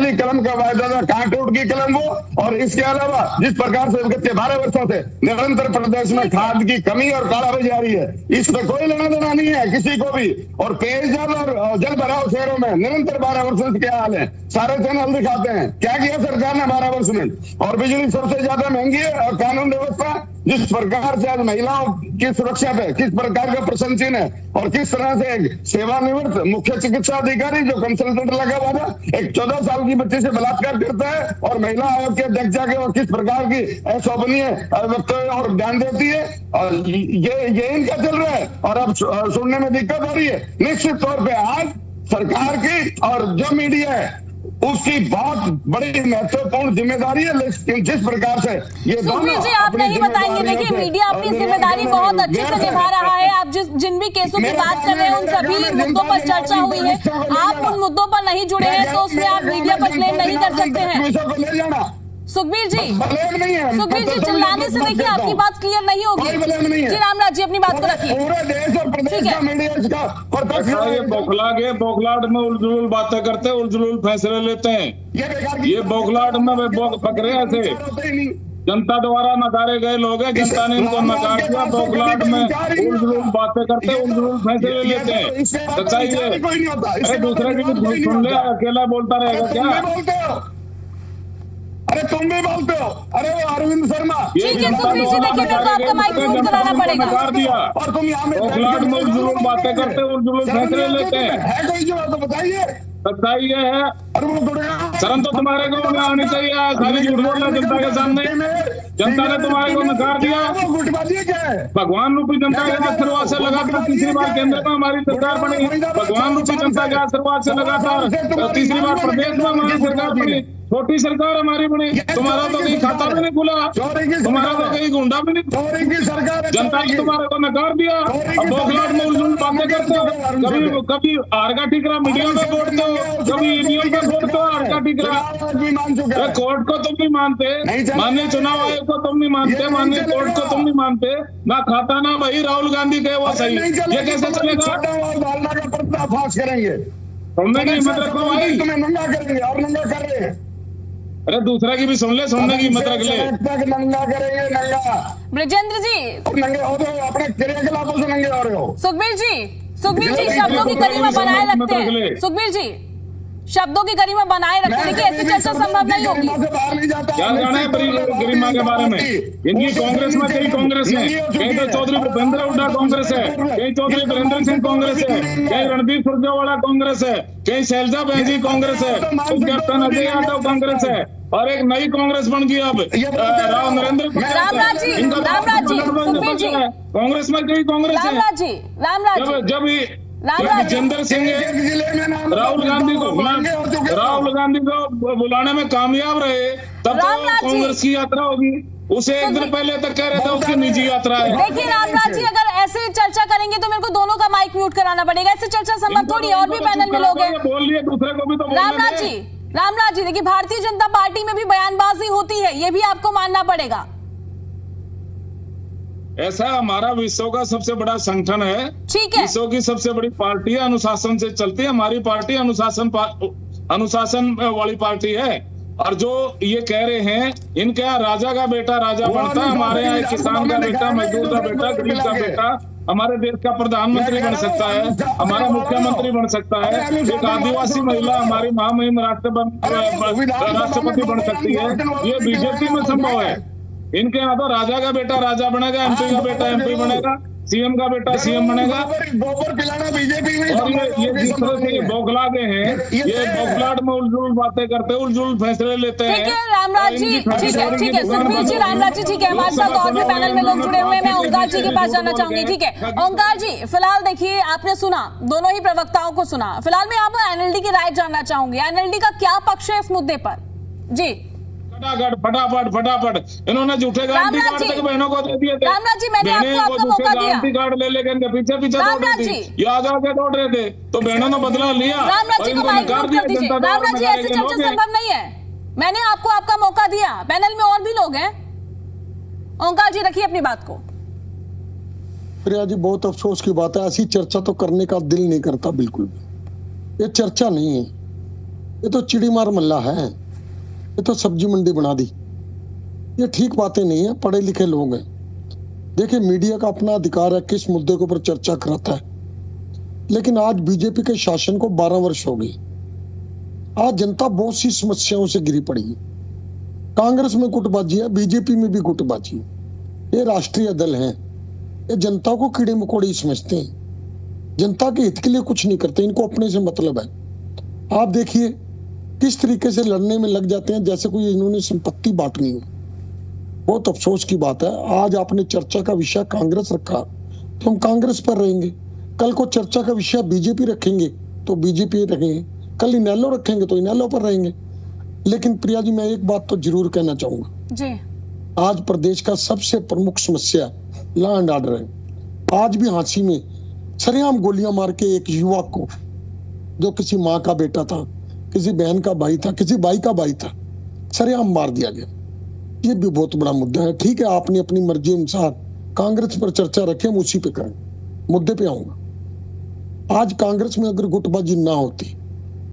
वाली कलम का वायदा था, कहाँ टूट गई कलम वो। और इसके अलावा जिस प्रकार से पिछले 12 वर्षों से निरंतर प्रदेश में खाद की कमी और कालाबाजारी आ रही है, इस पर कोई लेना देना नहीं है किसी को भी। और पेयजल और जल भराव शहरों में निरंतर 12 वर्षों से क्या हाल है, सारे चैनल दिखाते हैं क्या किया सरकार ने 12 वर्ष में। और बिजली सबसे ज्यादा महंगी है, और कानून व्यवस्था जिस प्रकार से आज महिलाओं की सुरक्षा पे किस प्रकार का प्रशंसन है, और किस तरह से सेवानिवृत्त मुख्य चिकित्सा अधिकारी जो कंसल्टेंट लगा हुआ था, एक 14 साल की बच्ची से बलात्कार करता है, और महिला आयोग के अध्यक्ष जाके वो किस प्रकार की अशोभनीय वक्तव्य और बयान देती है, और ये इनका चल रहा है। और अब सुनने में दिक्कत हो रही है। निश्चित तौर पे आज सरकार की और जो मीडिया है उसकी बहुत बड़ी महत्वपूर्ण जिम्मेदारी है, लेकिन जिस प्रकार से ये सुखबीर जी आप नहीं बताएंगे, देखिए मीडिया अपनी जिम्मेदारी बहुत अच्छे से निभा रहा है। आप जिन भी केसों की बात कर रहे हैं उन सभी मुद्दों पर चर्चा हुई है, आप उन मुद्दों पर नहीं जुड़े हैं तो उसमें आप मीडिया पर ब्लेम नहीं कर सकते हैं। सुखबीर जी चिल्लाने से देखिए आपकी बात क्लियर नहीं होगी। जी रामराज जी अपनी बात को रखिए। पूरे देश और प्रदेश का मीडिया इसका ये बौखलाहट में उलझुल बातें करते हैं, उलझुल फैसले लेते हैं। ये बौखलाहट में पकड़े ऐसे जनता द्वारा नकारे गए लोग हैं, जनता ने इनको नकार दिया। बौखलाहट में उलझुल बातें करते हैं, उलझुल फैसले लेते हैं। सच्चाई है। अरे दूसरे की भी सुन ले, अकेला बोलता रहेगा क्या? अरे तुम भी बोलते हो। अरे वो अरविंद शर्मा, ठीक है सुखबीर जी देखिए मेरे को आपका माइक म्यूट कराना पड़ेगा। और तुम यहाँ में उलझुल बातें करते हैं, उलझुल फैसले लेते हैं। है कोई जवाब तो बताइए। सच्चाई ये है, शर्म तो तुम्हारे को आनी चाहिए। खाली झूठ बोलना जनता के सामने। जनता ने तुम्हारे को नकार दिया। भगवान रूपी जनता के आशीर्वाद से लगातार तीसरी बार केंद्र में हमारी सरकार बनी। भगवान रूपी जनता के आशीर्वाद से लगातार तीसरी बार प्रदेश में हमारी सरकार बनी। छोटी सरकार हमारी बनी। तुम्हारा तो कहीं खाता भी नहीं खुला, तुम्हारा तो कहीं गुंडा भी नहीं। जनता ने तुम्हारे को नकार दिया। अब बौखलाहट में उलझुल बातें करते हो। कभी आरगा टिकरा मीडिया में बोलते हो, कभी ईवीएम पर बोलते हो आरगा टिकरा। कोर्ट को तुम नहीं मानते, माननीय चुनाव आयोग को तुम नहीं मानते, माननीय कोर्ट को तुम नहीं मानते। ना खाता ना भाई राहुल गांधी के वो सही। ये कैसे चलेगा? पर्दाफाश करेंगे, हिम्मत रखो भाई, तुम्हें नंगा करेंगे और नंगा कर रहे हैं। अरे दूसरा की भी सुन ले, सुनने की हिम्मत रख ले। नंगा करेंगे, नंगा। ब्रजेंद्र जी नंगे हो तो अपने क्रियाकलापों से नंगे हो रहे हो। सुखबीर जी शब्दों की गरिमा बनाए रखते हैं। सुखबीर जी शब्दों की गरिमा बनाए रखते हैं, देखिए ऐसी चर्चा संभव नहीं होगी। क्या जाना है गरिमा के बारे में? इनकी कांग्रेस में कई कांग्रेस है, कहीं तो चौधरी भूपेंद्र हुड्डा कांग्रेस है, कहीं चौधरी वीरेंद्र सिंह कांग्रेस है, कहीं रणदीप सुरजेवाला कांग्रेस है, कहीं शैलजा बहनजी कांग्रेस है, कैप्टन अजय यादव कांग्रेस है, और एक नई कांग्रेस बन गई अब राव नरेंद्र रामराज जी सुखबीर जी कांग्रेस में कई कांग्रेस है। रामराज जी जब जितेंद्र सिंह राहुल गांधी को बुलाने में कामयाब रहे तब तो कांग्रेस की यात्रा होगी। उसे एक दिन पहले तक कह रहे थे उसकी निजी यात्रा है। देखिए रामराज जी अगर ऐसे चर्चा करेंगे तो मेरे को दोनों का माइक म्यूट कराना पड़ेगा। ऐसे चर्चा संभव थोड़ी है, और भी पैनल में लोग हैं। बोल लिए दूसरे को भी तो रामराज जी देखिए भारतीय जनता पार्टी में भी बयानबाजी होती है, ये भी आपको मानना पड़ेगा। ऐसा हमारा विश्व का सबसे बड़ा संगठन है, ठीक है, विश्व की सबसे बड़ी पार्टी है, अनुशासन से चलती है। हमारी पार्टी अनुशासन वाली पार्टी है। और जो ये कह रहे हैं इनके यहाँ राजा का बेटा राजा बनता है, हमारे यहाँ किसान का बेटा, मजदूर का बेटा, गरीब का बेटा हमारे देश का प्रधानमंत्री बन सकता है, हमारा मुख्यमंत्री बन सकता है, एक आदिवासी महिला हमारी महामहिम राष्ट्रपति बन सकती है। ये बीजेपी में संभव है। इनके यहाँ तो राजा का बेटा राजा बनेगा, एमपी का बेटा एमपी बनेगा, सीएम का बेटा सीएम बनेगा। गोबर पिलाना बीजेपी में। और ये जिस तरह से बौखला गए हैं, ये बौखलाहट में उलझुल बातें करते हैं, उलझुल फैसले लेते हैं। ठीक है रामराज जी, ठीक है सुखबीर जी, रामराज जी ठीक है। हमारे साथ और भी पैनल में लोग जुड़े हुए हैं। मैं ओंकार जी के पास जाना चाहूंगी। ठीक है ओंकार जी, फिलहाल देखिए आपने सुना, दोनों ही प्रवक्ताओं को सुना। फिलहाल मैं यहाँ पर एनएलडी की राय जानना चाहूंगी। एनएलडी का क्या पक्ष है इस मुद्दे पर? जी फटाफट इन्होंने झूठे गारंटी कार्ड तक बहनों को दे दिए थे। रामराज जी मैंने आपको आपका मौका दिया। गारंटी कार्ड ले लेकर पीछे दौड़ रही थी, ये आगे दौड़ रहे थे, तो बहनों ने बदला लिया। रामराज जी को माइक म्यूट कर दीजिए। रामराज जी ऐसी चर्चा संभव नहीं है, मैंने आपको आपका मौका दिया। पैनल में और भी लोग हैं। ओंकार जी रखिए अपनी बात को। प्रिया जी बहुत अफसोस की बात है, ऐसी चर्चा तो करने का दिल नहीं करता बिल्कुल भी। ये चर्चा नहीं है, ये तो चिड़ीमार मल्ला है, ये तो सब्जी मंडी बना दी। ये ठीक बातें नहीं है, पढ़े लिखे लोग हैं। देखिए, मीडिया का अपना अधिकार है किस मुद्दे के ऊपर चर्चा कराता है, लेकिन आज बीजेपी के शासन को 12 वर्ष हो गए। आज जनता बहुत सी समस्याओं से घिरी पड़ी है। कांग्रेस में गुटबाजी है, बीजेपी में भी गुटबाजी है। ये राष्ट्रीय दल हैं, ये जनता को कीड़े मकोड़े समझते हैं, जनता के हित के लिए कुछ नहीं करते, इनको अपने से मतलब है। आप देखिए किस तरीके से लड़ने में लग जाते हैं जैसे कोई इन्होंने संपत्ति बांटनी हो। बहुत अफसोस की बात है, आज आपने चर्चा का विषय कांग्रेस रखा तो हम कांग्रेस पर रहेंगे, कल को चर्चा का विषय बीजेपी रखेंगे तो बीजेपी रहेंगे, कल इनेलो रखेंगे तो इनेलो पर रहेंगे। लेकिन प्रिया जी, मैं एक बात तो जरूर कहना चाहूंगा जी, आज प्रदेश का सबसे प्रमुख समस्या लॉ एंड ऑर्डर है। आज भी हांसी में सरेआम गोलियां मार के एक युवक को, जो किसी माँ का बेटा था, किसी बहन का भाई था, किसी भाई का भाई था, सरेआम मार दिया गया। ये भी बहुत बड़ा मुद्दा है। ठीक है, आपने अपनी मर्जी अनुसार कांग्रेस पर चर्चा रखे, हम उसी पे करें। मुद्दे पे आऊंगा। आज कांग्रेस में अगर गुटबाजी ना होती